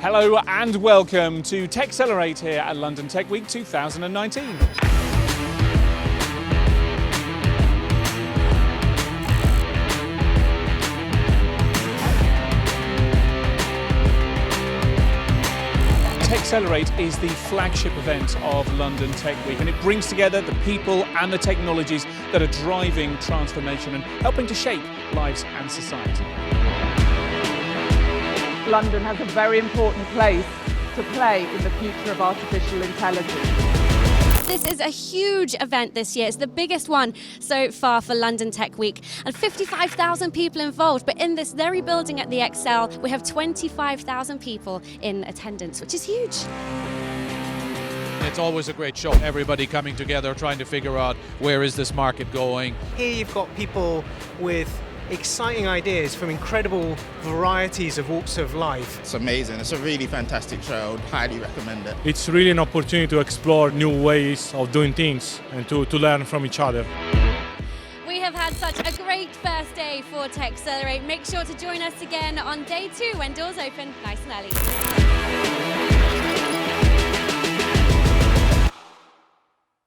Hello and welcome to TechXLR8 here at London Tech Week 2019. TechXLR8 is the flagship event of London Tech Week, and it brings together the people and the technologies that are driving transformation and helping to shape lives and society. London has a very important place to play in the future of artificial intelligence. This is a huge event this year. It's the biggest one so far for London Tech Week, and 55,000 people involved. But in this very building at the Excel, we have 25,000 people in attendance, which is huge. It's always a great show. Everybody coming together, trying to figure out where is this market going. Here you've got people with exciting ideas from incredible varieties of walks of life. It's amazing. It's a really fantastic show. I'd highly recommend it. It's really an opportunity to explore new ways of doing things and to learn from each other. We have had such a great first day for TechXLR8. Make sure to join us again on day 2 when doors open nice and early.